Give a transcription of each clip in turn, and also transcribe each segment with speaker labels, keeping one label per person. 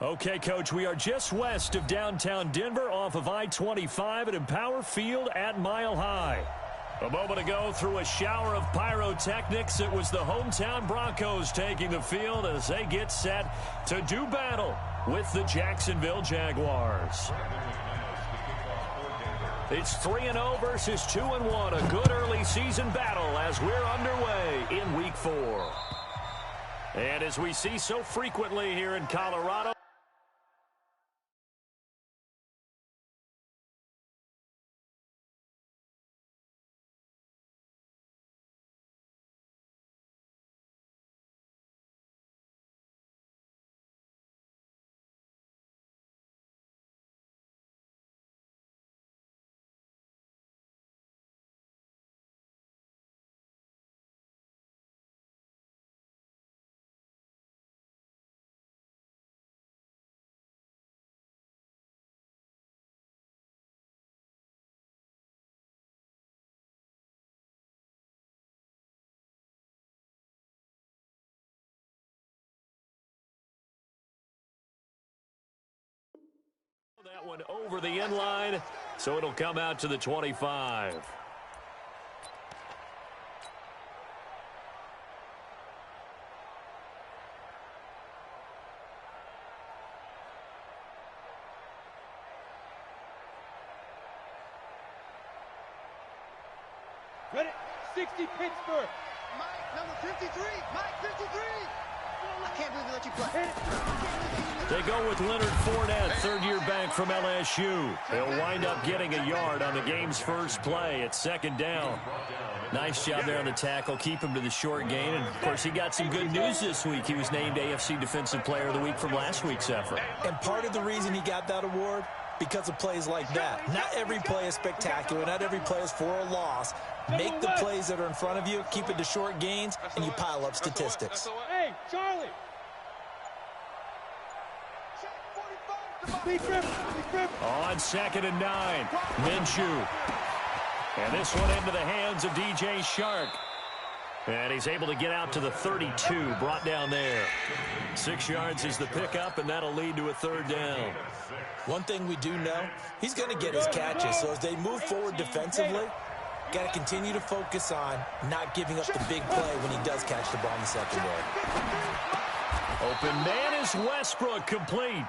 Speaker 1: Okay, Coach, we are just west of downtown Denver off of I-25 at Empower Field at Mile High. A moment ago, through a shower of pyrotechnics, it was the hometown Broncos taking the field as they get set to do battle with the Jacksonville Jaguars. It's 3-0 versus 2-1, a good early season battle as we're underway in Week 4. And as we see so frequently here in Colorado, that one over the end line, so it'll come out to the 25.
Speaker 2: Ready? 60 Pittsburgh.
Speaker 3: Mike, number 53. Mike, 53. I can't believe they let you play.
Speaker 1: They go with Leonard Fournette, third-year back from LSU. He'll wind up getting a yard on the game's first play at second down. Nice job there on the tackle. Keep him to the short gain. And, of course, he got some good news this week. He was named AFC Defensive Player of the Week from last week's effort.
Speaker 4: And part of the reason he got that award, because of plays like that. Not every play is spectacular. Not every play is for a loss. Make the plays that are in front of you, keep it to short gains, and you pile up statistics.
Speaker 2: Hey, Charlie. Big grip.
Speaker 1: On 2nd and 9, Minshew. And this one into the hands of DJ Shark. And he's able to get out to the 32, brought down there. 6 yards is the pickup, and that'll lead to a third down.
Speaker 4: One thing we do know, he's going to get his catches. So as they move forward defensively, got to continue to focus on not giving up the big play when he does catch the ball in the secondary.
Speaker 1: Open man is Westbrook, complete.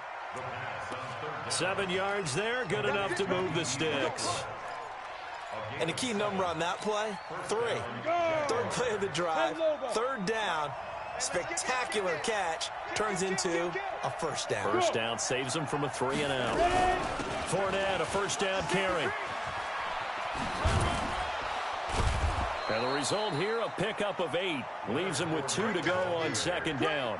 Speaker 1: 7 yards there, good enough to move the sticks.
Speaker 4: And the key number on that play, 3. Third play of the drive, third down, spectacular catch, turns into a first down.
Speaker 1: First down saves him from a 3 and out. Fournette, a first down carry. And the result here, a pickup of 8. Leaves him with 2 to go on second down.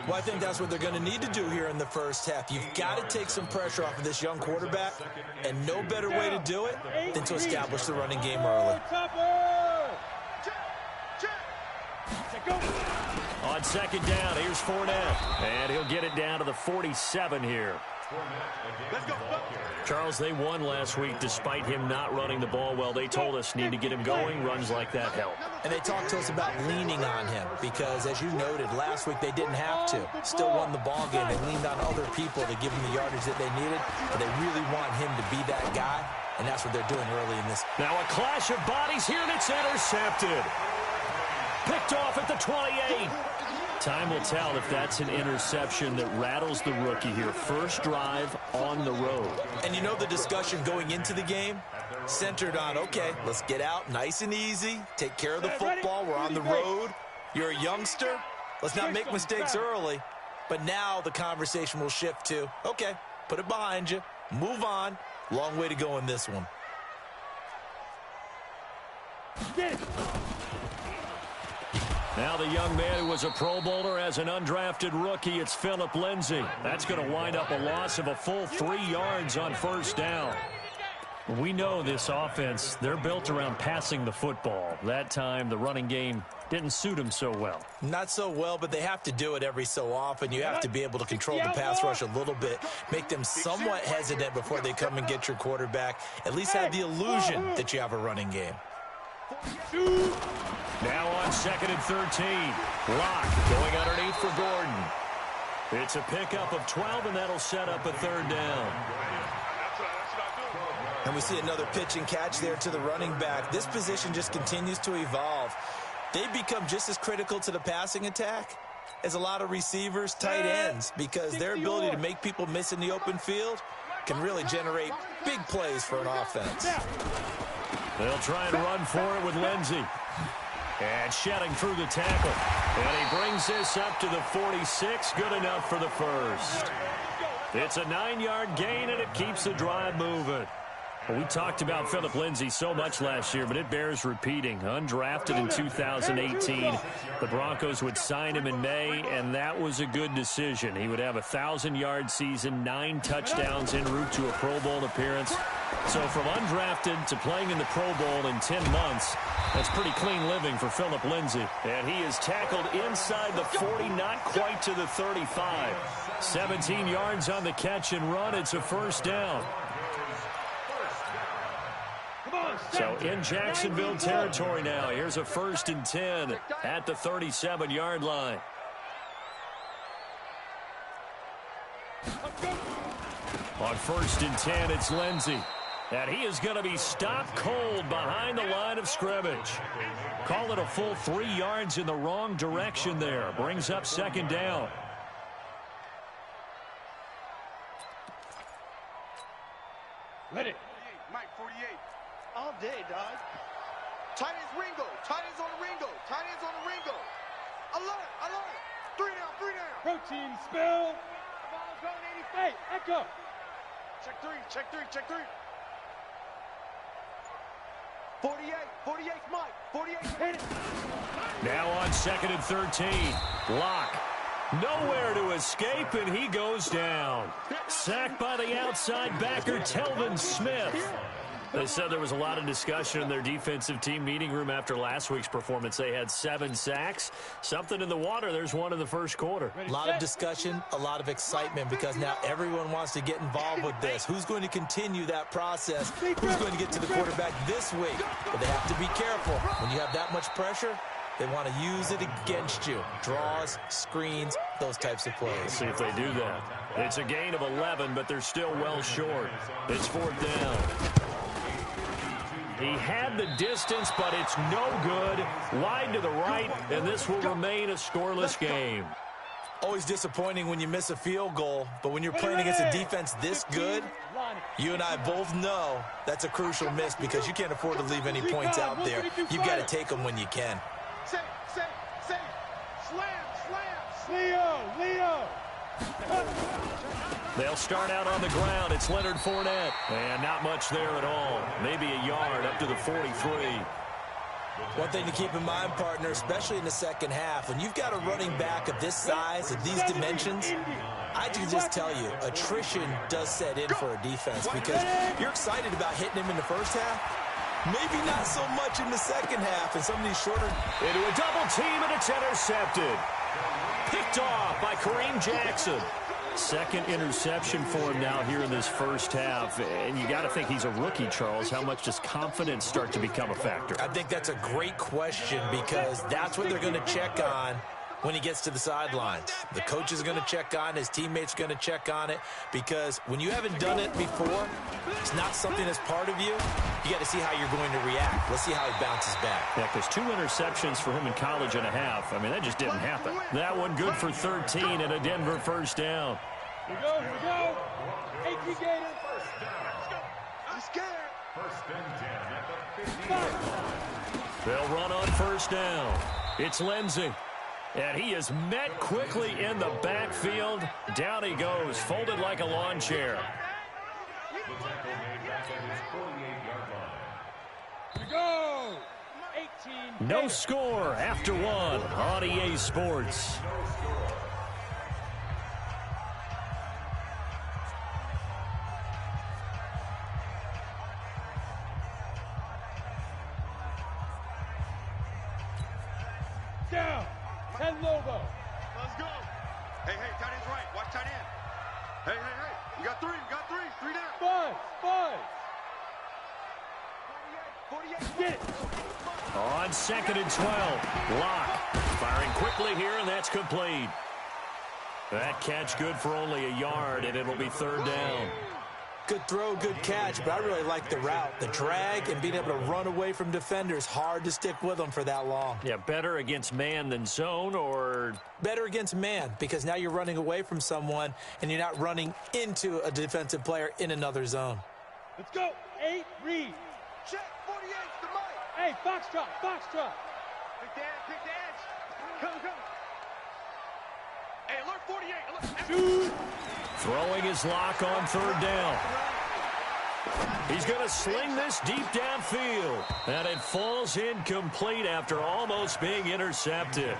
Speaker 4: Well, I think that's what they're going to need to do here in the first half. You've got to take some pressure off of this young quarterback, and no better way to do it than to establish the running game early.
Speaker 1: On second down, here's Fournette. And he'll get it down to the 47 here. Charles, they won last week despite him not running the ball well. They told us need to get him going. Runs like that help.
Speaker 4: And they talked to us about leaning on him because, as you noted, last week they didn't have to. Still won the ball game. They leaned on other people to give him the yardage that they needed. But they really want him to be that guy, and that's what they're doing early in this.
Speaker 1: Now a clash of bodies here, and it's intercepted. Picked off at the 28. Time will tell if that's an interception that rattles the rookie here. First drive on the road.
Speaker 4: And you know the discussion going into the game? Centered on, okay, let's get out nice and easy. Take care of the football. We're on the road. You're a youngster. Let's not make mistakes early. But now the conversation will shift to, okay, put it behind you. Move on. Long way to go in this one.
Speaker 1: Now the young man who was a Pro Bowler as an undrafted rookie, it's Phillip Lindsay. That's going to wind up a loss of a full 3 yards on first down. We know this offense, they're built around passing the football. That time, the running game didn't suit them so well.
Speaker 4: Not so well, but they have to do it every so often. You have to be able to control the pass rush a little bit, make them somewhat hesitant before they come and get your quarterback. At least have the illusion that you have a running game.
Speaker 1: Now on 2nd and 13. Lock going underneath for Gordon. It's a pickup of 12, and that'll set up a third down.
Speaker 4: And we see another pitch and catch there to the running back. This position just continues to evolve. They've become just as critical to the passing attack as a lot of receivers, tight ends, because their ability to make people miss in the open field can really generate big plays for an offense.
Speaker 1: They'll try and run for it with Lindsey. And shedding through the tackle. And he brings this up to the 46. Good enough for the first. It's a 9-yard gain, and it keeps the drive moving. Well, we talked about Phillip Lindsay so much last year, but it bears repeating. Undrafted in 2018, the Broncos would sign him in May, and that was a good decision. He would have a 1,000-yard season, 9 touchdowns en route to a Pro Bowl appearance. So from undrafted to playing in the Pro Bowl in 10 months, that's pretty clean living for Phillip Lindsay. And he is tackled inside the 40, not quite to the 35. 17 yards on the catch and run. It's a first down. So in Jacksonville territory now. Here's a 1st and 10 at the 37-yard line. On 1st and 10, it's Lindsey. And he is going to be stopped cold behind the line of scrimmage. Call it a full 3 yards in the wrong direction there. Brings up 2nd down.
Speaker 2: Let it.
Speaker 3: Mike, 48. All day, dog. Tight ends Ringo. Tight ends on the Ringo. Tight ends on the Ringo. Alert, alert. 3 down, 3 down.
Speaker 2: Protein spill. Ball going 80 feet. Echo.
Speaker 3: Check 3, check 3, check 3. 48, 48, Mike. 48, hit it.
Speaker 1: Now on 2nd and 13. Lock. Nowhere to escape, and he goes down. Sacked by the outside backer, Telvin Smith. They said there was a lot of discussion in their defensive team meeting room after last week's performance. They had 7 sacks. Something in the water. There's one in the first quarter.
Speaker 4: A lot of discussion, a lot of excitement, because now everyone wants to get involved with this. Who's going to continue that process? Who's going to get to the quarterback this week? But they have to be careful. When you have that much pressure, they want to use it against you. Draws, screens, those types of plays.
Speaker 1: Let's see if they do that. It's a gain of 11, but they're still well short. It's 4th down. He had the distance, but it's no good. Wide to the right, and this will remain a scoreless game.
Speaker 4: Always disappointing when you miss a field goal, but when you're playing against a defense this good, you and I both know that's a crucial miss because you can't afford to leave any points out there. You've got to take them when you can.
Speaker 3: Say. Slam.
Speaker 2: Leo.
Speaker 1: They'll start out on the ground. It's Leonard Fournette. And not much there at all. Maybe a yard up to the 43.
Speaker 4: One thing to keep in mind, partner, especially in the second half, when you've got a running back of this size, of these dimensions, I can just tell you, attrition does set in for a defense because you're excited about hitting him in the first half. Maybe not so much in the second half, and some of these shorter...
Speaker 1: Into a double team, and it's intercepted. Picked off by Kareem Jackson. Second interception for him now here in this first half. And you got to think he's a rookie, Charles. How much does confidence start to become a factor?
Speaker 4: I think that's a great question because that's what they're going to check on when he gets to the sidelines. The coach is going to check on, his teammates are going to check on it, because when you haven't done it before, it's not something that's part of you. You got to see how you're going to react. Let's see how he bounces back.
Speaker 1: Yeah, because 2 interceptions for him in college and a half. I mean, that just didn't happen. That one good for 13 and a Denver first down.
Speaker 2: Here we go. 18 Gators.
Speaker 3: I'm scared.
Speaker 1: They'll run on first down. It's Lindsey. And he is met quickly in the backfield. Down he goes, folded like a lawn chair.
Speaker 2: Here we go. 18.
Speaker 1: No score after 1 on EA Sports.
Speaker 2: Down. 10 Lobo.
Speaker 3: Let's go. Hey, tight end's right. Watch tight end. Hey. You got 3. 3 down.
Speaker 2: 5.
Speaker 3: 48.
Speaker 2: Get it.
Speaker 1: On 2nd and 12. Lock. Firing quickly here, and that's complete. That catch good for only a yard, and it'll be third down.
Speaker 4: Good throw, good catch, but I really like the route. The drag and being able to run away from defenders, hard to stick with them for that long.
Speaker 1: Yeah, better against man than zone, or?
Speaker 4: Better against man, because now you're running away from someone and you're not running into a defensive player in another zone.
Speaker 2: Let's go. 8, read.
Speaker 3: Check, 48's the mic.
Speaker 2: Hey, foxtrot, foxtrot.
Speaker 3: Quick dance. Come. Hey, alert 48. Alert.
Speaker 2: Shoot.
Speaker 1: Throwing his lock on third down. He's going to sling this deep downfield. And it falls incomplete after almost being intercepted.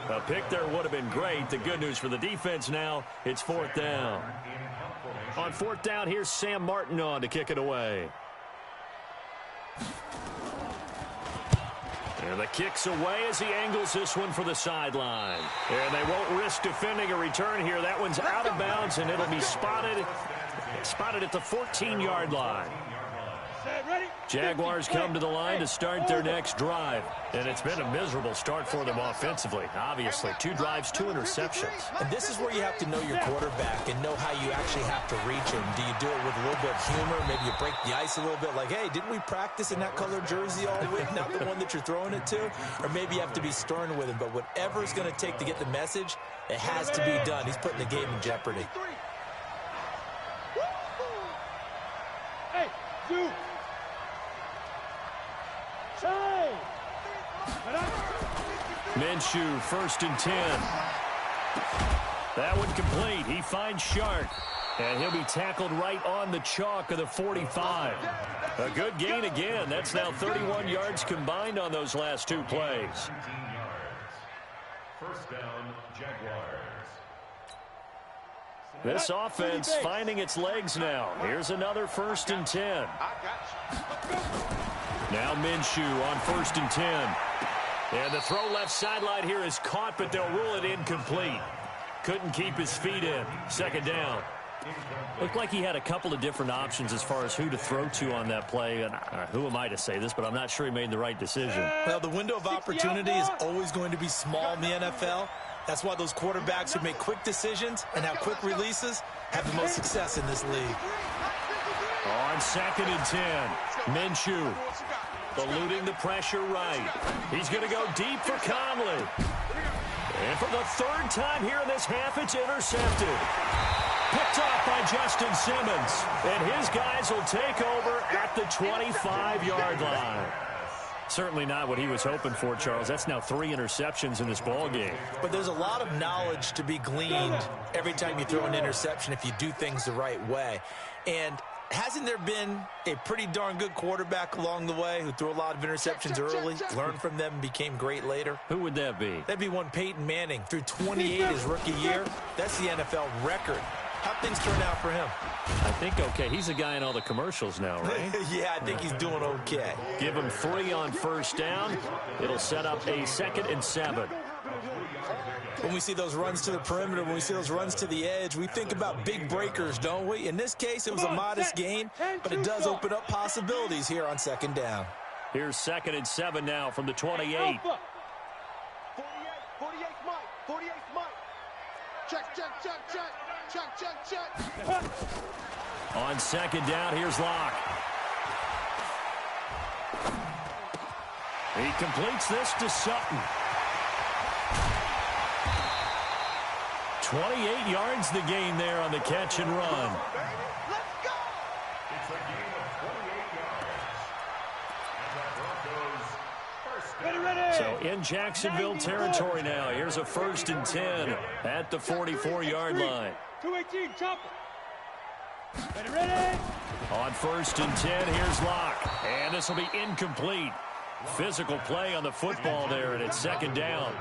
Speaker 1: A pick there would have been great. The good news for the defense now, it's fourth down. On fourth down, here's Sam Martin on to kick it away. And the kick's away as he angles this one for the sideline. And they won't risk defending a return here. That one's out of bounds, and it'll be spotted at the 14-yard line. Jaguars come to the line to start their next drive. And it's been a miserable start for them offensively. Obviously, 2 drives, 2 interceptions.
Speaker 4: And this is where you have to know your quarterback and know how you actually have to reach him. Do you do it with a little bit of humor? Maybe you break the ice a little bit like, hey, didn't we practice in that colored jersey all week, not the one that you're throwing it to? Or maybe you have to be stern with him. But whatever it's going to take to get the message, it has to be done. He's putting the game in jeopardy.
Speaker 2: Hey, you.
Speaker 1: Minshew, 1st and 10. That one complete. He finds Shark. And he'll be tackled right on the chalk of the 45. A good gain again. That's now 31 yards combined on those last 2 plays.
Speaker 5: First down, Jaguars.
Speaker 1: This offense finding its legs now. Here's another 1st and 10. Now Minshew on 1st and 10. And the throw left sideline here is caught, but they'll rule it incomplete. Couldn't keep his feet in. 2nd down. Looked like he had a couple of different options as far as who to throw to on that play. And who am I to say this, but I'm not sure he made the right decision.
Speaker 4: Well, the window of opportunity is always going to be small in the NFL. That's why those quarterbacks who make quick decisions and have quick releases have the most success in this league.
Speaker 1: On 2nd and 10, Minshew eluding the pressure right. He's going to go deep for Conley. And for the 3rd time here in this half, it's intercepted. Picked off by Justin Simmons. And his guys will take over at the 25-yard line. Certainly not what he was hoping for, Charles. That's now 3 interceptions in this ball game.
Speaker 4: But there's a lot of knowledge to be gleaned every time you throw an interception if you do things the right way. And hasn't there been a pretty darn good quarterback along the way who threw a lot of interceptions early, learned from them, and became great later?
Speaker 1: Who would that be?
Speaker 4: That'd be one Peyton Manning. Threw 28 his rookie year. That's the NFL record. How'd things turn out for him?
Speaker 1: I think okay. He's a guy in all the commercials now, right?
Speaker 4: Yeah, I think he's doing okay.
Speaker 1: Give him 3 on 1st down. It'll set up a 2nd and 7.
Speaker 4: When we see those runs to the perimeter, when we see those runs to the edge, we think about big breakers, don't we? In this case, it was a modest gain, but it does open up possibilities here on 2nd down.
Speaker 1: Here's 2nd and 7 now from the 28.
Speaker 3: 48's Mike. 48's Mike. Check.
Speaker 1: On 2nd down, here's Locke. He completes this to Sutton. 28 yards the gain there on the catch and run.
Speaker 3: Let's go.
Speaker 5: It's a gain of 28 yards. And the Broncos first down.
Speaker 1: So in Jacksonville territory now. Here's a 1st and 10 at the 44-yard line.
Speaker 2: 218, chop it. Ready.
Speaker 1: On 1st and 10, here's Locke. And this will be incomplete. Physical play on the football there, and it's 2nd down.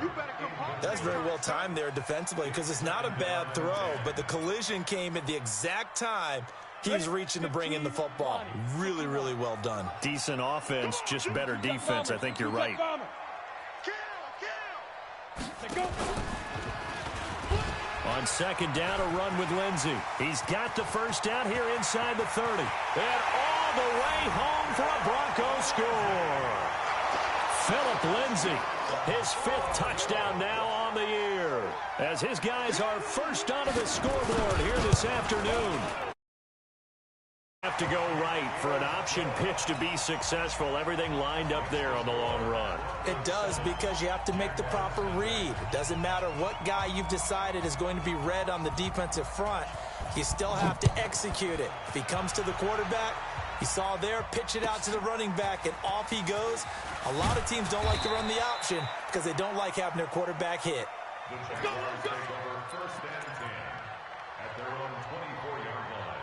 Speaker 4: That's very well timed there defensively because it's not a bad throw, but the collision came at the exact time he was reaching to bring in the football. Really, really well done.
Speaker 1: Decent offense, just better defense. I think you're right. On 2nd down, a run with Lindsey. He's got the 1st down here inside the 30. And all the way home for a Broncos score. Phillip Lindsay His 5th touchdown now on the year, as his guys are first onto the scoreboard here this afternoon. Have to go right for an option pitch to be successful. Everything lined up there on the long run.
Speaker 4: It does, because you have to make the proper read. It doesn't matter what guy you've decided is going to be read on the defensive front. You still have to execute it. If he comes to the quarterback, you saw there, pitch it out to the running back, and off he goes. A lot of teams don't like to run the option because they don't like having their quarterback hit.
Speaker 5: The Jaguars take over 1st and 10 at their own 24-yard line.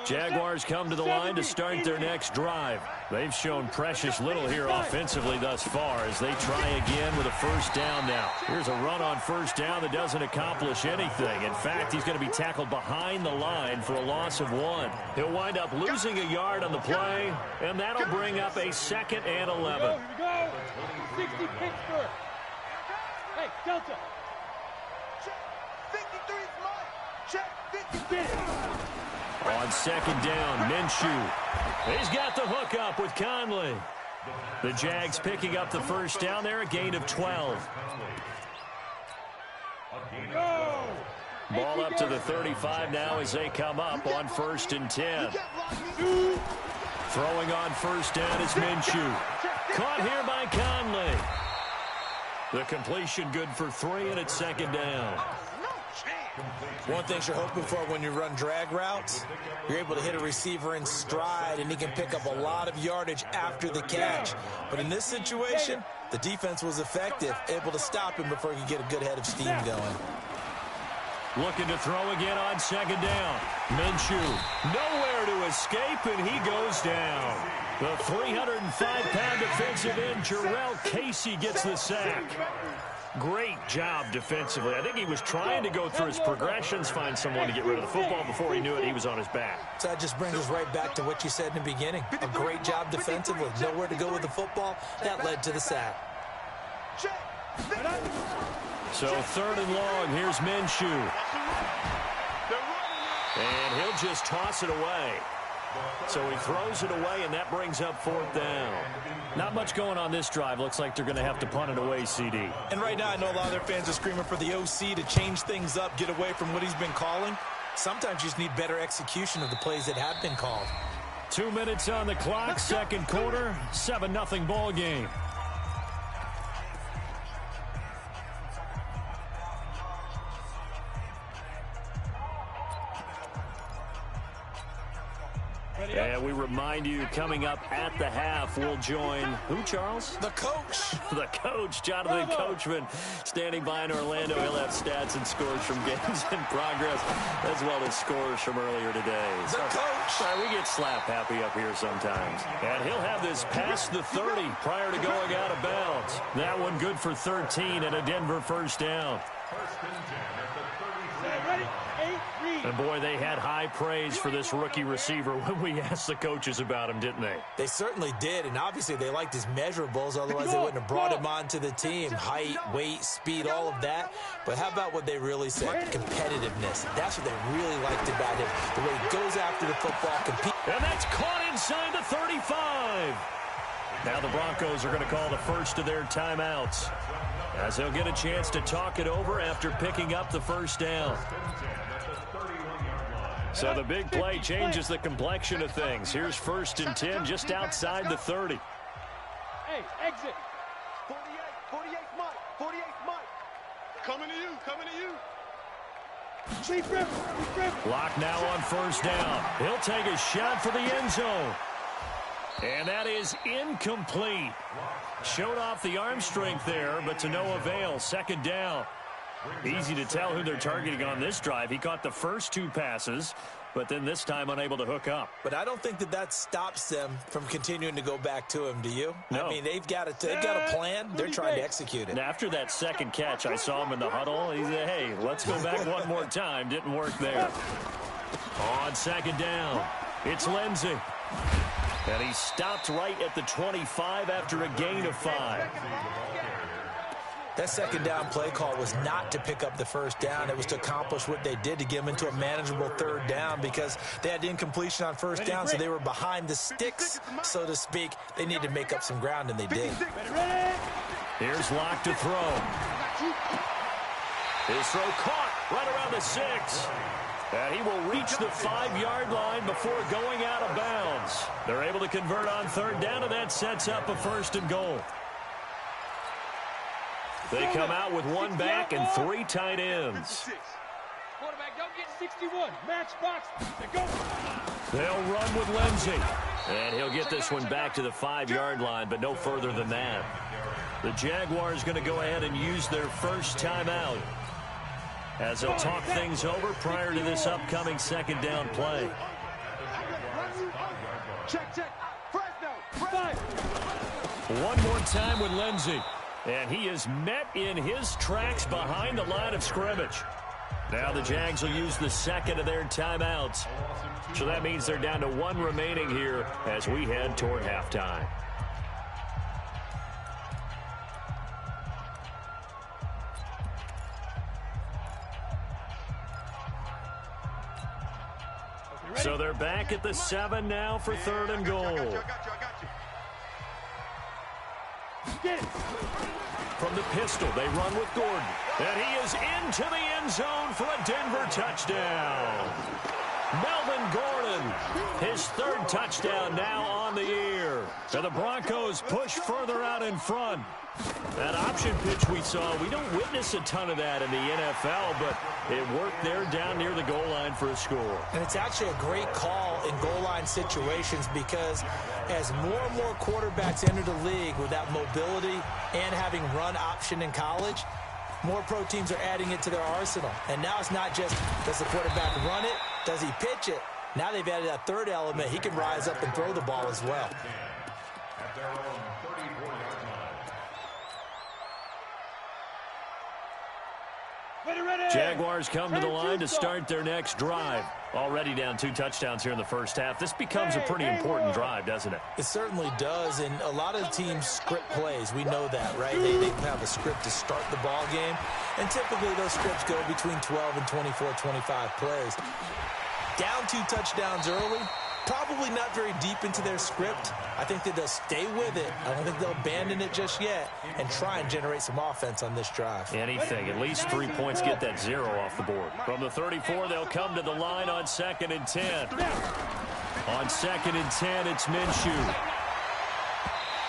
Speaker 1: Jaguars come to the line to start their next drive. They've shown precious little here offensively thus far as they try again with a 1st down now. Here's a run on 1st down that doesn't accomplish anything. In fact, he's going to be tackled behind the line for a loss of 1. He'll wind up losing a yard on the play, and that'll bring up a 2nd and 11.
Speaker 2: Here we go. 60 Pittsburgh. Hey, Delta.
Speaker 3: Check. 53 is mine. Check. 50.
Speaker 1: On 2nd down, Minshew. He's got the hook up with Conley. The Jags picking up the 1st down there, a gain of 12. Ball up to the 35 now as they come up on 1st and 10. Throwing on 1st down is Minshew. Caught here by Conley. The completion good for 3, and it's 2nd down.
Speaker 4: One thing you're hoping for when you run drag routes, you're able to hit a receiver in stride, and he can pick up a lot of yardage after the catch. But in this situation, the defense was effective, able to stop him before he could get a good head of steam going.
Speaker 1: Looking to throw again on 2nd down. Minshew nowhere to escape, and he goes down. The 305-pound defensive end, Jarrell Casey, gets the sack. Great job defensively. I think he was trying to go through his progressions, find someone to get rid of the football. Before he knew it, he was on his back.
Speaker 4: So that just brings us right back to what you said in the beginning. A great job defensively. Nowhere to go with the football. That led to the sack.
Speaker 1: So 3rd and long. Here's Minshew. And he'll just toss it away. So he throws it away, and that brings up 4th down. Not much going on this drive. Looks like they're going to have to punt it away, CD.
Speaker 4: And right now, I know a lot of their fans are screaming for the OC to change things up, get away from what he's been calling. Sometimes you just need better execution of the plays that have been called.
Speaker 1: 2 minutes on the clock, 2nd quarter, 7-0 ball game. And we remind you, coming up at the half, we'll join who, Charles?
Speaker 4: The coach.
Speaker 1: The coach, Jonathan Coachman, standing by in Orlando. He'll have stats and scores from games in progress, as well as scores from earlier today.
Speaker 4: The coach.
Speaker 1: Sorry, we get slap happy up here sometimes. And he'll have this past the 30 prior to going out of bounds. That one good for 13 and a Denver 1st down.
Speaker 5: 1st and 10 at the 37.
Speaker 2: Ready? 8, 3.
Speaker 1: And boy, they had high praise for this rookie receiver when we asked the coaches about him, didn't they?
Speaker 4: They certainly did, and obviously they liked his measurables, otherwise they wouldn't have brought him onto the team. Height, weight, speed, all of that. But how about what they really said? Competitiveness. That's what they really liked about him. The way he goes after the football, compete.
Speaker 1: And that's caught inside the 35. Now the Broncos are going to call the first of their timeouts, as they'll get a chance to talk it over after picking up the 1st down. So the big play changes the complexion of things. Here's 1st and 10 just outside the 30.
Speaker 2: Hey, exit.
Speaker 3: 48 Mike. 48 Mike. Coming to you. Coming to you.
Speaker 2: Cheap rip.
Speaker 1: Lock now on 1st down. He'll take a shot for the end zone. And that is incomplete. Showed off the arm strength there, but to no avail. 2nd down. Easy to tell who they're targeting on this drive. He caught the first 2 passes, but then this time unable to hook up.
Speaker 4: But I don't think that stops them from continuing to go back to him, do you?
Speaker 1: No.
Speaker 4: I mean, they've got a plan. They're trying to execute it.
Speaker 1: And after that 2nd catch, I saw him in the huddle. He said, hey, let's go back one more time. Didn't work there. On 2nd down, it's Lindsey. And he stopped right at the 25 after a gain of 5.
Speaker 4: That second down play call was not to pick up the first down. It was to accomplish what they did to get them into a manageable third down because they had incompletion on first down, so they were behind the sticks, so to speak. They needed to make up some ground, and they did.
Speaker 1: Here's Locke to throw. His throw caught right around the 6. And he will reach the 5-yard line before going out of bounds. They're able to convert on third down, and that sets up a 1st and goal. They come out with 1 back and 3 tight ends.
Speaker 2: Quarterback, don't get 61. Match box. Go.
Speaker 1: They'll run with Lindsey. And he'll get this one back to the 5-yard line, but no further than that. The Jaguars going to go ahead and use their first timeout as they'll talk things over prior to this upcoming second down play.
Speaker 3: Check.
Speaker 1: One more time with Lindsey. And he is met in his tracks behind the line of scrimmage. Now the Jags will use the second of their timeouts. So that means they're down to 1 remaining here as we head toward halftime. So they're back at the 7 now for 3rd and goal.
Speaker 3: I got you.
Speaker 1: From the pistol, they run with Gordon. And he is into the end zone for a Denver touchdown. Melvin Gordon, his 3rd touchdown now on the year. And the Broncos push further out in front. That option pitch we saw, we don't witness a ton of that in the NFL, but it worked there down near the goal line for a score.
Speaker 4: And it's actually a great call in goal line situations because as more and more quarterbacks enter the league with that mobility and having run option in college, more pro teams are adding it to their arsenal. And now it's not just, does the quarterback run it? Does he pitch it? Now they've added a 3rd element. He can rise up and throw the ball as well.
Speaker 5: At their own 34-yard line.
Speaker 1: Jaguars come to the line to start their next drive. Already down 2 touchdowns here in the first half. This becomes a pretty important drive, doesn't it?
Speaker 4: It certainly does, and a lot of teams script plays. We know that, right? They have a script to start the ball game, and typically those scripts go between 12 and 24, 25 plays. Down 2 touchdowns early, probably not very deep into their script. I think that they'll stay with it. I don't think they'll abandon it just yet and try and generate some offense on this drive.
Speaker 1: Anything. At least 3 points, get that 0 off the board. From the 34, they'll come to the line on 2nd and 10. On 2nd and 10, it's Minshew.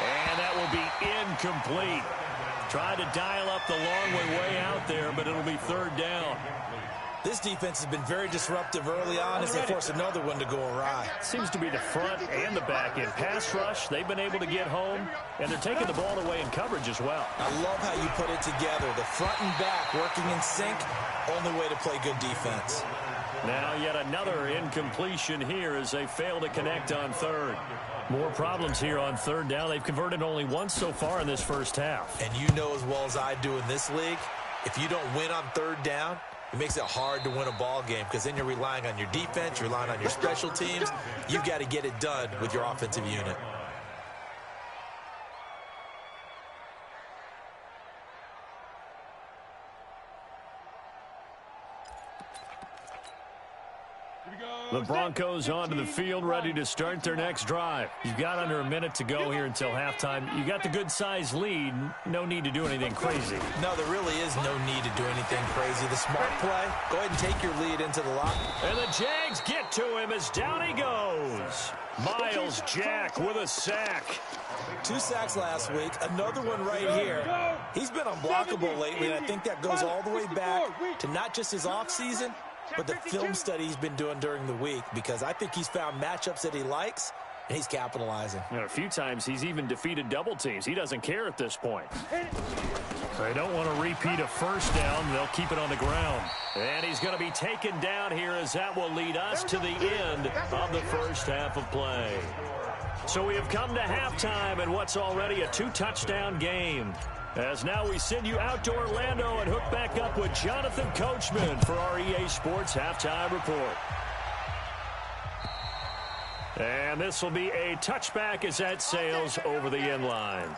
Speaker 1: And that will be incomplete. Tried to dial up the long way out there, but it'll be 3rd down.
Speaker 4: This defense has been very disruptive early on as they force another one to go awry.
Speaker 1: Seems to be the front and the back end. Pass rush, they've been able to get home, and they're taking the ball away in coverage as well.
Speaker 4: I love how you put it together. The front and back working in sync, only way to play good defense.
Speaker 1: Now yet another incompletion here as they fail to connect on 3rd. More problems here on 3rd down. They've converted only once so far in this first half.
Speaker 4: And you know as well as I do in this league, if you don't win on 3rd down, it makes it hard to win a ball game because then you're relying on your defense, you're relying on your special teams. You've got to get it done with your offensive unit.
Speaker 1: The Broncos onto the field, ready to start their next drive. You've got under a minute to go here until halftime. You got the good-sized lead. No need to do anything crazy.
Speaker 4: No, there really is no need to do anything crazy. The smart play, go ahead and take your lead into the lock.
Speaker 1: And the Jags get to him as down he goes. Miles Jack with a sack.
Speaker 4: 2 sacks last week, another one right here. He's been unblockable lately, and I think that goes all the way back to not just his offseason, but the film study he's been doing during the week, because I think he's found matchups that he likes, and he's capitalizing.
Speaker 1: And a few times he's even defeated double teams. He doesn't care at this point. They don't want to repeat a first down. They'll keep it on the ground. And he's going to be taken down here as that will lead us to the end of the first half of play. So we have come to halftime in what's already a 2-touchdown game. As now we send you out to Orlando and hook back up with Jonathan Coachman for our EA Sports Halftime Report. And this will be a touchback as that sails over the end line.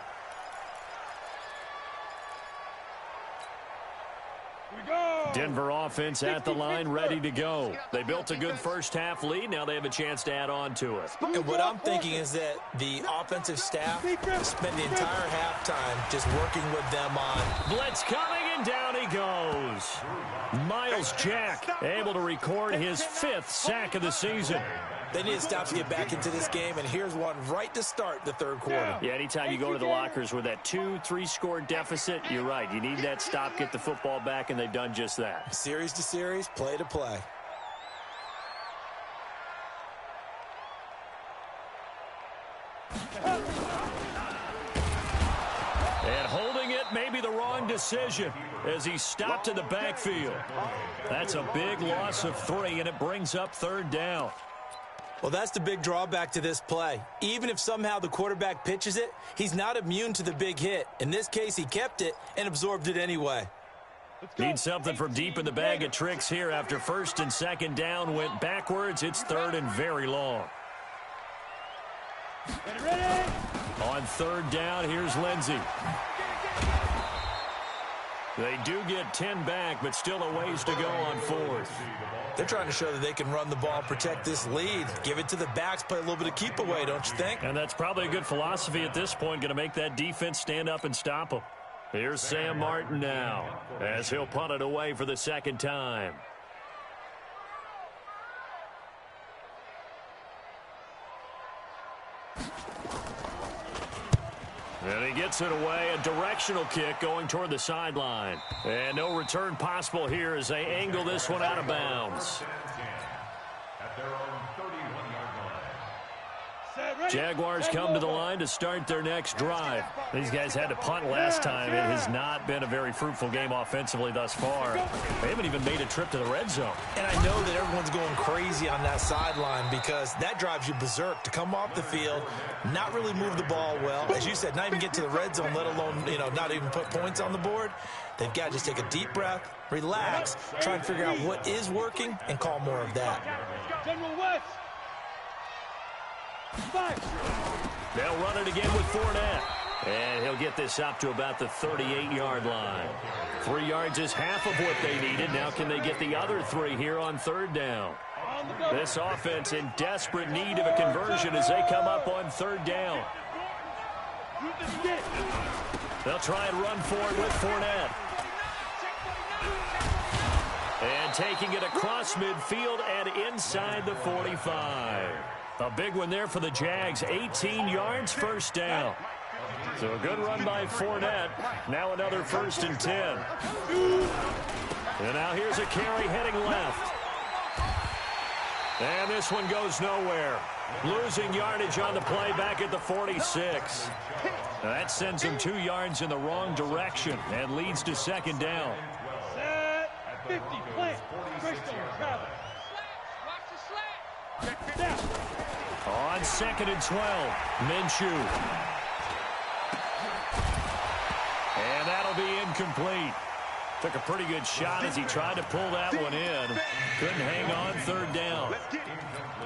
Speaker 1: Denver offense at the line, ready to go. They built a good first-half lead. Now they have a chance to add on to it.
Speaker 4: And what I'm thinking is that the offensive staff spent the entire halftime just working with them on.
Speaker 1: Blitz coming, and down he goes. Miles Jack able to record his 5th sack of the season.
Speaker 4: They need to stop to get back into this game, and here's one right to start the third quarter.
Speaker 1: Yeah, anytime you go to the lockers with that 2-3 score deficit, you're right. You need that stop, get the football back, and they've done just that.
Speaker 4: Series to series, play to play.
Speaker 1: And holding it may be the wrong decision as he stopped in the backfield. That's a big loss of 3, and it brings up 3rd down.
Speaker 4: Well, that's the big drawback to this play. Even if somehow the quarterback pitches it, he's not immune to the big hit. In this case, he kept it and absorbed it anyway.
Speaker 1: Need something from deep in the bag of tricks here after 1st and 2nd down went backwards. It's 3rd and very long. On 3rd down, here's Lindsey. They do get 10 back, but still a ways to go on 4th.
Speaker 4: They're trying to show that they can run the ball, protect this lead. Give it to the backs, play a little bit of keep away, don't you think?
Speaker 1: And that's probably a good philosophy at this point, going to make that defense stand up and stop them. Here's Sam Martin now as he'll punt it away for the 2nd time. And he gets it away, a directional kick going toward the sideline. And no return possible here as they angle this one out of bounds.
Speaker 5: At their own 31-yard line.
Speaker 1: Jaguars come to the line to start their next drive. These guys had to punt last time. It has not been a very fruitful game offensively thus far. They haven't even made a trip to the red zone.
Speaker 4: And I know that everyone's going crazy on that sideline because that drives you berserk to come off the field, not really move the ball well. As you said, not even get to the red zone, let alone, not even put points on the board. They've got to just take a deep breath, relax, try and figure out what is working, and call more of that.
Speaker 2: General West.
Speaker 1: They'll run it again with Fournette. And he'll get this up to about the 38-yard line. 3 yards is half of what they needed. Now can they get the other 3 here on 3rd down? This offense in desperate need of a conversion as they come up on 3rd down. They'll try and run for it with Fournette. And taking it across midfield and inside the 45. A big one there for the Jags. 18 yards, 1st down. So a good run by Fournette. Now another 1st and 10. And now here's a carry heading left. And this one goes nowhere. Losing yardage on the play back at the 46. Now that sends him 2 yards in the wrong direction and leads to 2nd down.
Speaker 2: Set 50, plant. Christian, travel. Down.
Speaker 1: On 2nd and 12, Minshew. And that'll be incomplete. Took a pretty good shot as he tried to pull that one in. Couldn't hang on 3rd down.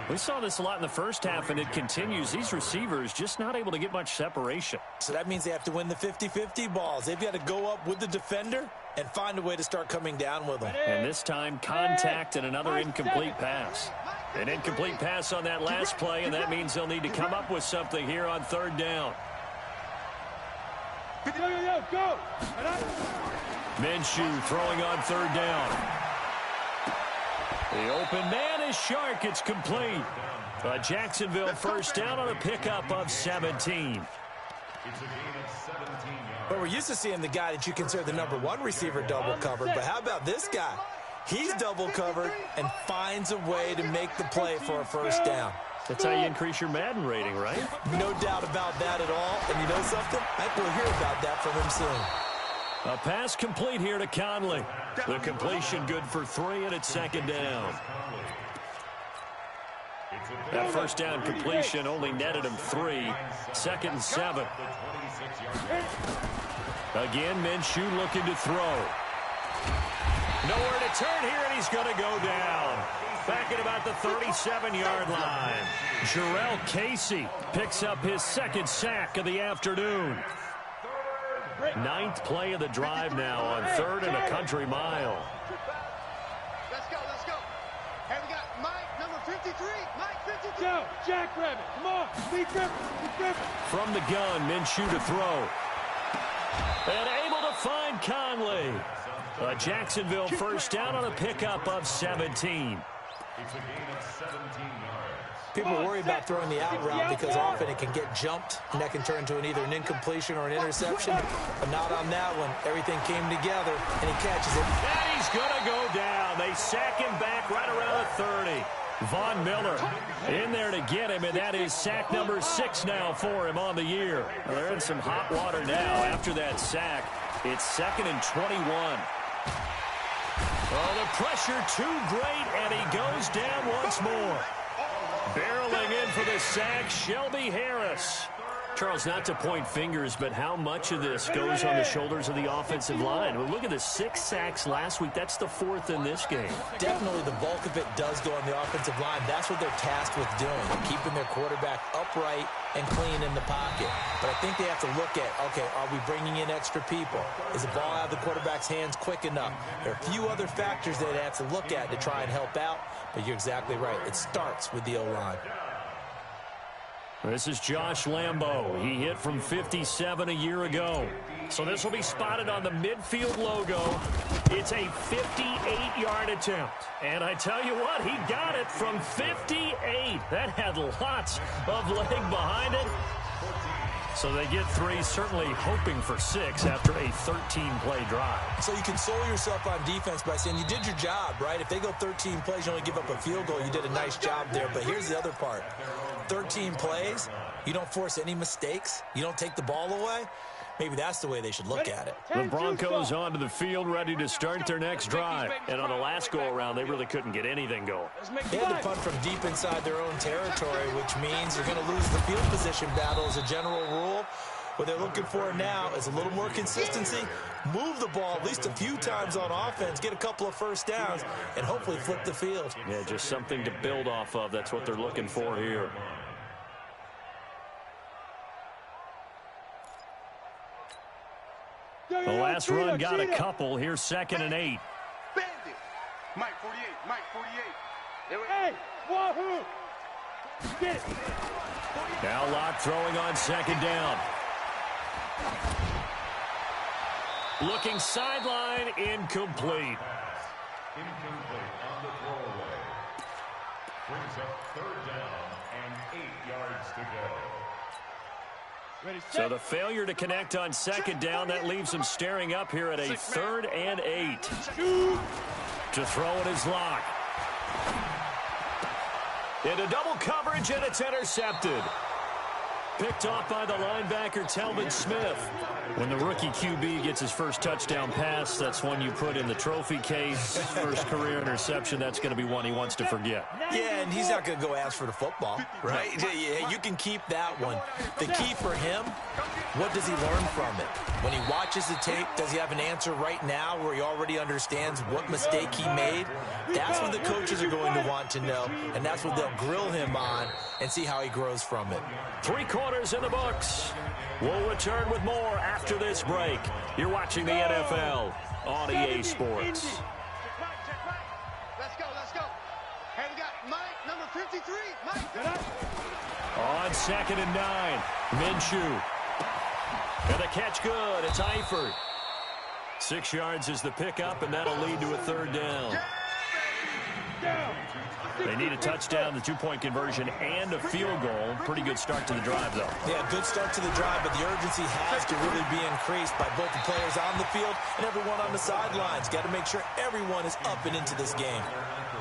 Speaker 1: We saw this a lot in the first half, and it continues. These receivers just not able to get much separation.
Speaker 4: So that means they have to win the 50-50 balls. They've got to go up with the defender and find a way to start coming down with them.
Speaker 1: And this time, contact and another incomplete pass. An incomplete pass on that last play, and that means they'll need to come up with something here on 3rd down.
Speaker 2: Go.
Speaker 1: Minshew throwing on 3rd down. The open man is Shark. It's complete. A Jacksonville 1st down on a pickup of 17.
Speaker 5: It's a gain of 17 yards.
Speaker 4: But we're used to seeing the guy that you consider the #1 receiver double covered. But how about this guy? He's double covered and finds a way to make the play for a 1st down.
Speaker 1: That's how you increase your Madden rating, right?
Speaker 4: No doubt about that at all. And you know something? I think we'll hear about that from him soon.
Speaker 1: A pass complete here to Conley. The completion good for 3, and it's 2nd down. That 1st down completion only netted him 3. 2nd and 7. Again, Minshew looking to throw. Nowhere to turn here, and he's going to go down. Back at about the 37-yard line. Jarrell Casey picks up his 2nd sack of the afternoon. 9th play of the drive now on 3rd and a country mile.
Speaker 3: 53. Mike 53.
Speaker 2: Joe, Jackrabbit, come on. Be different.
Speaker 1: From the gun, Minshew to throw. And able to find Conley. A Jacksonville first down on a pickup of 17.
Speaker 5: It's a gain of 17 yards.
Speaker 4: People worry about throwing the out route because often it can get jumped, and that can turn into either an incompletion or an interception. But not on that one. Everything came together, and he catches it.
Speaker 1: And he's going to go down. They sack him back right around the 30. Von Miller in there to get him, and that is sack number 6 now for him on the year. Well, they're in some hot water now after that sack. It's 2nd and 21. Oh, the pressure too great, and he goes down once more. Barreling in for the sack, Shelby Harris. Charles, not to point fingers, but how much of this goes on the shoulders of the offensive line? Well, look at the 6 sacks last week. That's the 4th in this game.
Speaker 4: Definitely the bulk of it does go on the offensive line. That's what they're tasked with doing, keeping their quarterback upright and clean in the pocket. But I think they have to look at, okay, are we bringing in extra people? Is the ball out of the quarterback's hands quick enough? There are a few other factors that they have to look at to try and help out, but you're exactly right. It starts with the O-line.
Speaker 1: This is Josh Lambo. He hit from 57 a year ago. So this will be spotted on the midfield logo. It's a 58-yard attempt. And I tell you what, he got it from 58. That had lots of leg behind it. So they get 3, certainly hoping for 6 after a 13-play drive.
Speaker 4: So you console yourself on defense by saying you did your job, right? If they go 13 plays, you only give up a field goal, you did a nice job there. But here's the other part. 13 plays, you don't force any mistakes, you don't take the ball away. Maybe that's the way they should look at it.
Speaker 1: The Broncos onto the field, ready to start their next drive. And on the last go-around, they really couldn't get anything going.
Speaker 4: They had to punt from deep inside their own territory, which means you're going to lose the field position battle as a general rule. What they're looking for now is a little more consistency, move the ball at least a few times on offense, get a couple of first downs, and hopefully flip the field.
Speaker 1: Yeah, just something to build off of. That's what they're looking for here. The last run got a couple. Here's 2nd and 8.
Speaker 3: Bandit. Mike 48. Mike 48.
Speaker 2: Hey, wahoo! Get it.
Speaker 1: Now Locke throwing on 2nd down. Looking sideline, incomplete.
Speaker 5: Incomplete on the throwaway. Brings up 3rd down and 8 yards to go.
Speaker 2: Ready,
Speaker 1: So the failure to connect on 2nd down, that leaves him staring up here at a 3rd and 8. To throw it is Locke. Into double coverage, and it's intercepted. Picked off by the linebacker, Telvin Smith. When the rookie QB gets his first touchdown pass, that's one you put in the trophy case. First career interception, that's going to be one he wants to forget.
Speaker 4: Yeah, and he's not going to go ask for the football, right? Yeah, you can keep that one. The key for him, what does he learn from it? When he watches the tape, does he have an answer right now where he already understands what mistake he made? That's what the coaches are going to want to know, and that's what they'll grill him on and see how he grows from it.
Speaker 1: 3 quarters in the books. We'll return with more after this break. You're watching the NFL on EA Sports.
Speaker 3: Check right. Let's go, let's go. Hey, we got Mike, number 53. Mike.
Speaker 1: On 2nd and 9, Minshew. And the catch good. It's Eifert. 6 yards is the pickup, and that'll lead to a 3rd down. They need a touchdown, the 2-point conversion, and a field goal. Pretty good start to the drive, though.
Speaker 4: Yeah, good start to the drive, but the urgency has to really be increased by both the players on the field and everyone on the sidelines. Got to make sure everyone is up and into this game.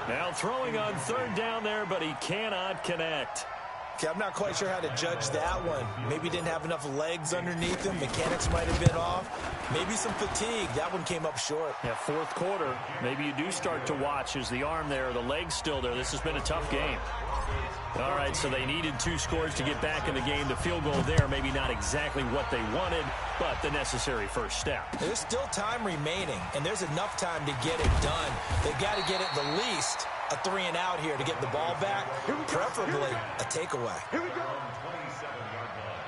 Speaker 1: Now throwing on 3rd down there, but he cannot connect.
Speaker 4: Okay, I'm not quite sure how to judge that one. Maybe didn't have enough legs underneath him. Mechanics might have been off. Maybe some fatigue. That one came up short.
Speaker 1: Yeah, 4th quarter, maybe you do start to watch. Is the arm there, the leg's still there? This has been a tough game. All right, so they needed 2 scores to get back in the game. The field goal there, maybe not exactly what they wanted, but the necessary first step.
Speaker 4: There's still time remaining, and there's enough time to get it done. They've got to get at the least a 3 and out here to get the ball back, preferably a takeaway.
Speaker 3: Here we go.
Speaker 5: 27-yard line.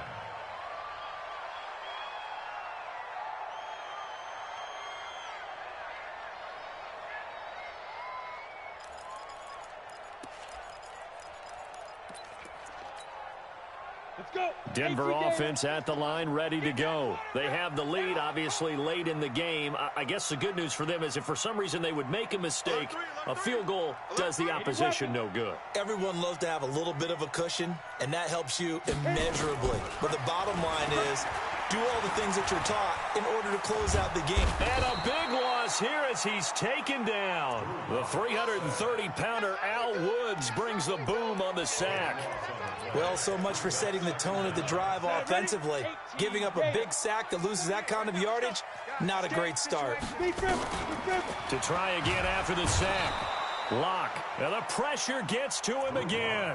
Speaker 2: Let's go.
Speaker 1: Denver offense at the line, ready to go. They have the lead, obviously, late in the game. I guess the good news for them is if for some reason they would make a mistake, a field goal does the opposition no good.
Speaker 4: Everyone loves to have a little bit of a cushion, and that helps you immeasurably. But the bottom line is, do all the things that you're taught in order to close out the game.
Speaker 1: And a big loss here as he's taken down. The 330-pounder Al Woods brings the boom on the sack.
Speaker 4: Well, so much for setting the tone of the drive offensively. Giving up a big sack that loses that kind of yardage, not a great start.
Speaker 1: To try again after the sack. Lock. And the pressure gets to him again.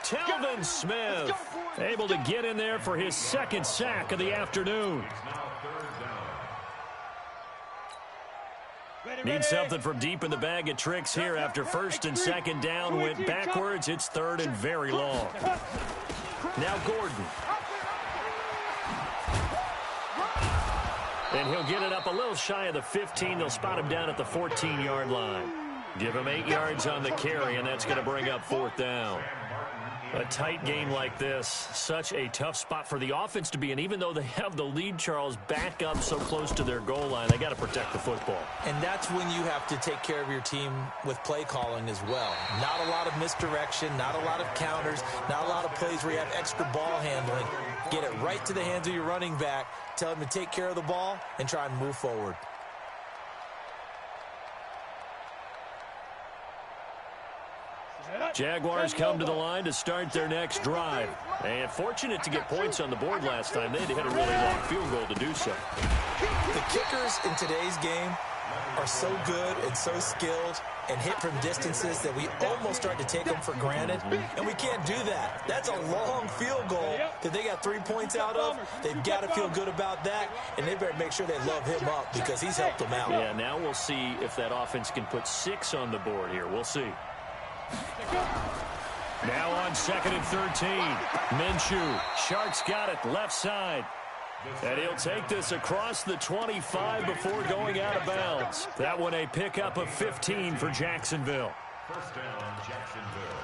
Speaker 1: Telvin Smith able to get in there for his second sack of the afternoon. Need something from deep in the bag of tricks here after first and second down went backwards. It's third and very long. Now Gordon. And he'll get it up a little shy of the 15. They'll spot him down at the 14-yard line. Give him 8 yards on the carry, and that's going to bring up fourth down. A tight game like this, such a tough spot for the offense to be in. Even though they have the lead, Charles, back up so close to their goal line, they got to protect the football.
Speaker 4: And that's when you have to take care of your team with play calling as well. Not a lot of misdirection, not a lot of counters, not a lot of plays where you have extra ball handling. Get it right to the hands of your running back, tell him to take care of the ball, and try and move forward.
Speaker 1: Jaguars come to the line to start their next drive. And fortunate to get points on the board last time. They had to hit a really long field goal to do so.
Speaker 4: The kickers in today's game are so good and so skilled and hit from distances that we almost start to take them for granted. And we can't do that. That's a long field goal that they got 3 points out of. They've got to feel good about that, and they better make sure they love him up because he's helped them out.
Speaker 1: Yeah, now we'll see if that offense can put 6 on the board here. We'll see. Now on 2nd and 13. Minshew. Sharks got it left side. And he'll take this across the 25 before going out of bounds. That one a pickup of 15 for Jacksonville.
Speaker 5: First down, Jacksonville.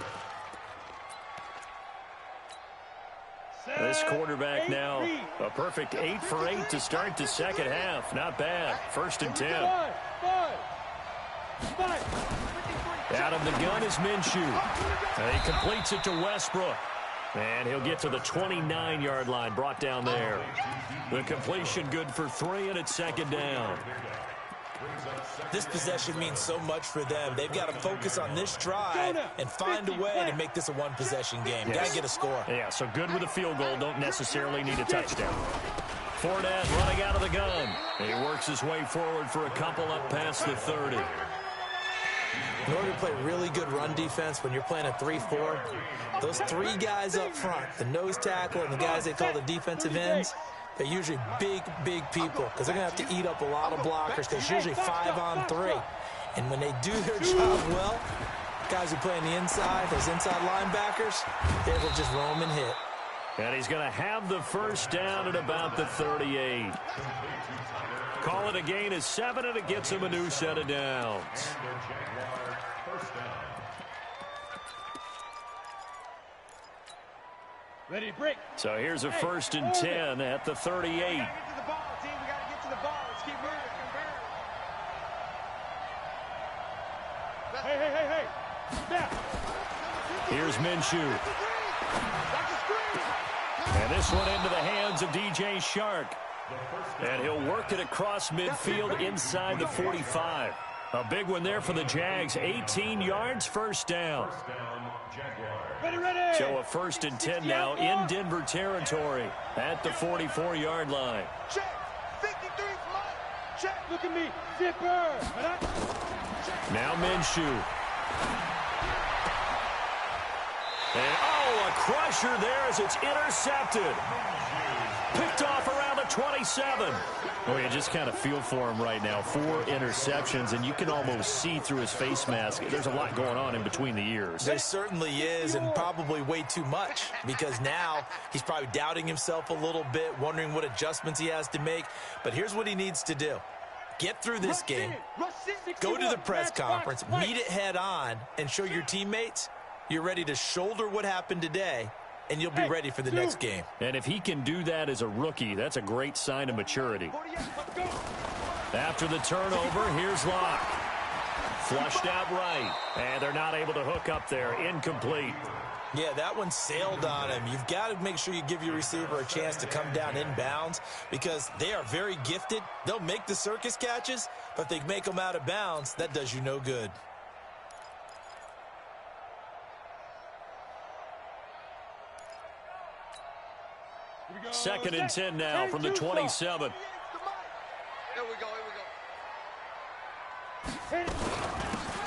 Speaker 1: This quarterback now a perfect 8 for 8 to start the second half. Not bad. 1st and 10. Out of the gun is Minshew. And he completes it to Westbrook. And he'll get to the 29-yard line, brought down there. The completion good for 3, and it's 2nd down.
Speaker 4: This possession means so much for them. They've got to focus on this drive and find a way to make this a one-possession game.
Speaker 1: Yes.
Speaker 4: Got to get a score.
Speaker 1: Yeah, so good with a field goal. Don't necessarily need a touchdown. Fournette running out of the gun. He works his way forward for a couple up past the 30.
Speaker 4: In order to play really good run defense when you're playing a 3-4, those 3 guys up front, the nose tackle and the guys they call the defensive ends, they're usually big, big people because they're going to have to eat up a lot of blockers because it's usually 5 on 3. And when they do their job well, guys who play on the inside, those inside linebackers, they will just roam and hit.
Speaker 1: And he's going to have the first down at about the 38. Call it a gain of 7, and it gets him a new set of downs.
Speaker 2: Ready to break.
Speaker 1: So here's a 1st and 10 at the 38.
Speaker 3: Get to the ball, team. We got to get to the ball. Let's keep moving.
Speaker 2: Hey. Snap.
Speaker 1: Here's Minshew. And this one into the hands of DJ Shark. And he'll work it across midfield inside the 45. A big one there for the Jags. 18 yards, first down.
Speaker 2: Ready.
Speaker 1: So a 1st and 10 now in Denver territory at the 44-yard line.
Speaker 3: Check. 53 mine. Check.
Speaker 2: Look at me. Zipper.
Speaker 1: Now Minshew. And, a crusher there as it's intercepted. Picked off around the 27. Oh, you just kind of feel for him right now. 4 interceptions, and you can almost see through his face mask. There's a lot going on in between the ears.
Speaker 4: There certainly is, and probably way too much, because now he's probably doubting himself a little bit, wondering what adjustments he has to make. But here's what he needs to do. Get through this game, go to the press conference, meet it head on, and show your teammates you're ready to shoulder what happened today and you'll be ready for the next game.
Speaker 1: And if he can do that as a rookie, that's a great sign of maturity. After the turnover, here's Locke. Flushed out right, and they're not able to hook up there. Incomplete.
Speaker 4: Yeah, that one sailed on him. You've got to make sure you give your receiver a chance to come down inbounds because they are very gifted. They'll make the circus catches, but if they make them out of bounds, that does you no good.
Speaker 1: Second and 10 now from the 27.
Speaker 3: Here we go, here we go.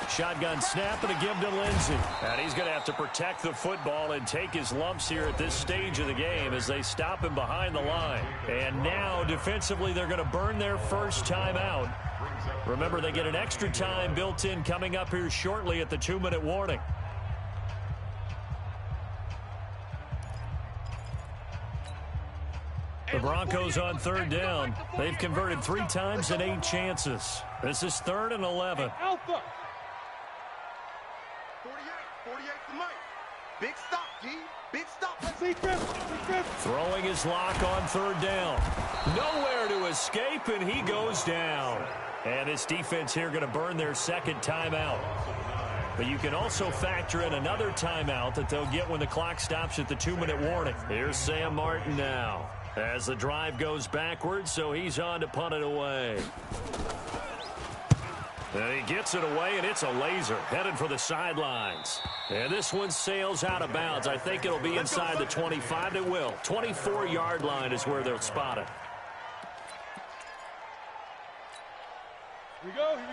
Speaker 1: Shotgun snap and a give to Lindsey. And he's going to have to protect the football and take his lumps here at this stage of the game as they stop him behind the line. And now, defensively, they're going to burn their first timeout. Remember, they get an extra time built in coming up here shortly at the 2-minute warning. The Broncos on third down. They've converted 3 times in 8 chances. This is 3rd and 11.
Speaker 2: Alpha.
Speaker 3: 48 to Mike. Big stop, G. Big stop.
Speaker 1: Throwing his lock on 3rd down. Nowhere to escape, and he goes down. And this defense here going to burn their second timeout. But you can also factor in another timeout that they'll get when the clock stops at the 2-minute warning. Here's Sam Martin now as the drive goes backwards, so he's on to punt it away. And he gets it away, and it's a laser headed for the sidelines. And this one sails out of bounds. I think it'll be inside the 25. It will. 24-yard line is where they'll spot it.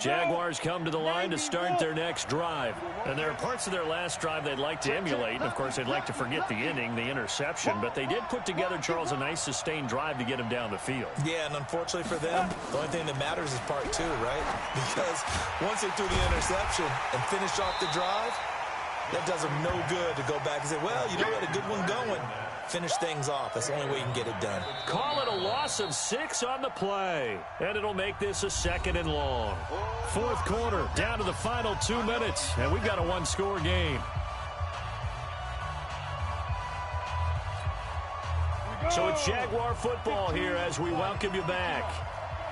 Speaker 1: Jaguars come to the line to start their next drive. And there are parts of their last drive they'd like to emulate. And, of course, they'd like to forget the inning, the interception. But they did put together, Charles, a nice sustained drive to get him down the field.
Speaker 4: Yeah, and unfortunately for them, the only thing that matters is part 2, right? Because once they threw the interception and finished off the drive, that does them no good to go back and say, well, you know what, a good one going. Finish things off. That's the only way you can get it done.
Speaker 1: Call it a loss of 6 on the play. And it'll make this a 2nd and long. 4th quarter, down to the final 2 minutes. And we've got a 1-score game. So it's Jaguar football here as we welcome you back.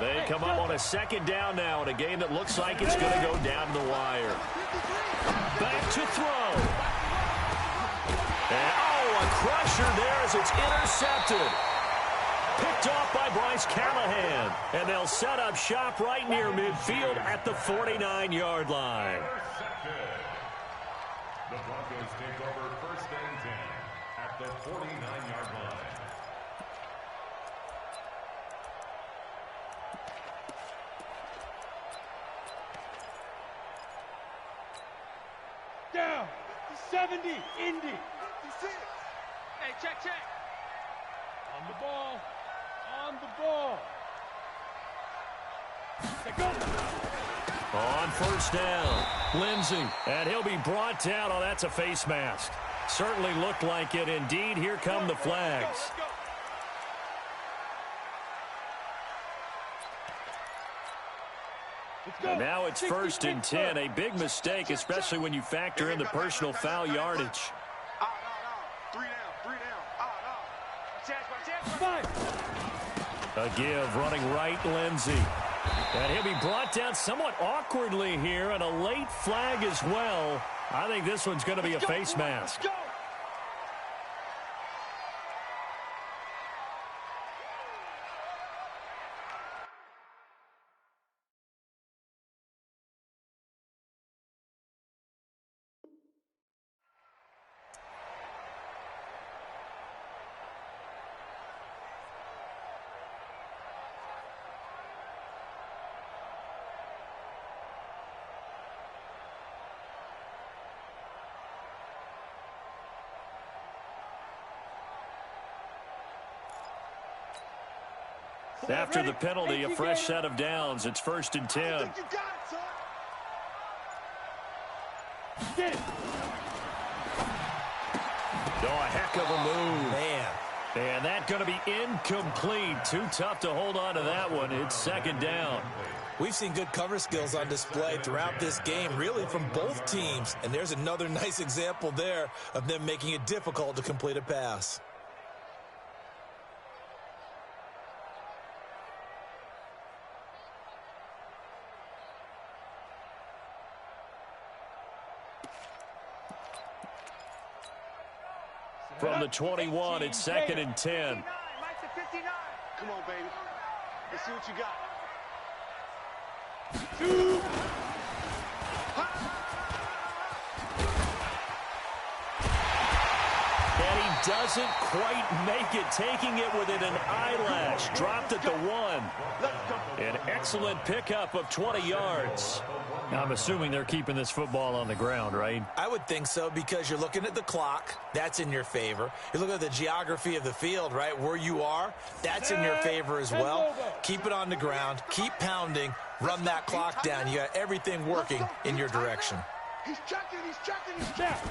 Speaker 1: They come up on a 2nd down now in a game that looks like it's going to go down to the wire. Back to throw. And, a crusher there as it's intercepted. Picked off by Bryce Callahan. And they'll set up shop right near midfield at the 49-yard line.
Speaker 5: The Broncos take over 1st and 10 at the 49-yard line.
Speaker 2: Down. 70. Indy.
Speaker 3: Hey, check.
Speaker 2: On the ball. On the ball. Go.
Speaker 1: On 1st down, Lindsey. And he'll be brought down. Oh, that's a face mask. Certainly looked like it. Indeed, here come the flags. And now it's 1st and 10. A big mistake, especially when you factor in the personal foul yardage. A give, running right, Lindsey. And he'll be brought down somewhat awkwardly here, and a late flag as well. I think this one's going to be a face mask. After the penalty, a fresh set of downs. It's 1st and 10.
Speaker 2: Get it.
Speaker 1: Oh, a heck of a move.
Speaker 4: Man.
Speaker 1: And that's going to be incomplete. Too tough to hold on to that one. It's 2nd down.
Speaker 4: We've seen good cover skills on display throughout this game, really from both teams. And there's another nice example there of them making it difficult to complete a pass.
Speaker 1: From the 21, it's 2nd and 10.
Speaker 3: Come on, baby. Let's see what you got.
Speaker 1: And he doesn't quite make it, taking it within an eyelash. Dropped at the 1. An excellent pickup of 20 yards. Now, I'm assuming they're keeping this football on the ground, right?
Speaker 4: I would think so, because you're looking at the clock. That's in your favor. You're looking at the geography of the field, right? Where you are, that's in your favor as well. Keep it on the ground. Keep pounding. Run that clock down. You got everything working in your direction.
Speaker 3: He's checking, he's checking, he's checking.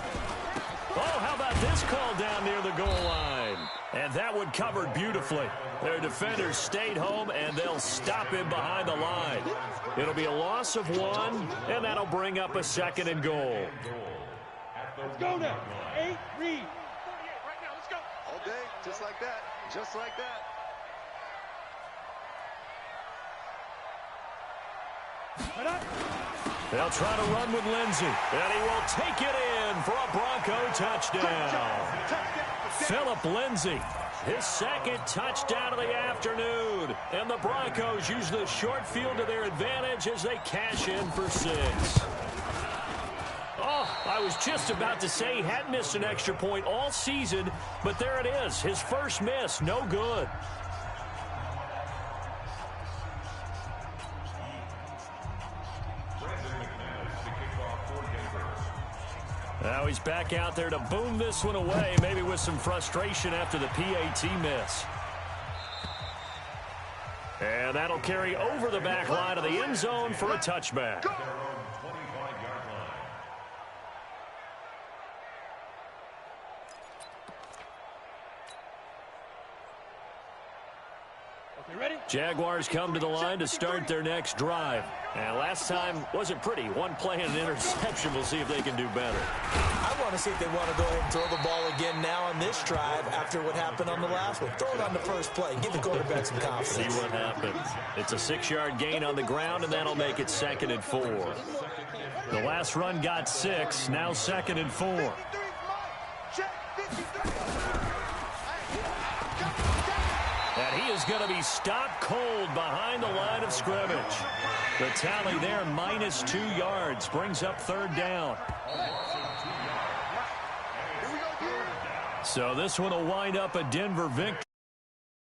Speaker 1: Oh, how about this call down near the goal line? And that one covered beautifully. Their defenders stayed home, and they'll stop him behind the line. It'll be a loss of 1, and that'll bring up a 2nd and goal.
Speaker 2: Let's go now. 8, read.
Speaker 3: All day, just like that, just like that.
Speaker 1: They'll try to run with Lindsey, and he will take it in for a Bronco touchdown. Phillip Lindsey, his 2nd touchdown of the afternoon. And the Broncos use the short field to their advantage as they cash in for 6. Oh, I was just about to say he hadn't missed an extra point all season, but there it is, his first miss, no good. Now he's back out there to boom this one away, maybe with some frustration after the PAT miss. And that'll carry over the back line of the end zone for a touchback. Jaguars come to the line to start their next drive. And last time wasn't pretty. One play and an interception. We'll see if they can do better.
Speaker 4: I want to see if they want to go ahead and throw the ball again now on this drive after what happened on the last one. Throw it on the first play. Give the quarterback some confidence.
Speaker 1: See what happens. It's a 6-yard gain on the ground, and that'll make it 2nd and 4. The last run got 6. Now 2nd and 4. And he is going to be stopped cold behind the line of scrimmage. The tally there, -2 yards, brings up 3rd down. So this one will wind up a Denver victory.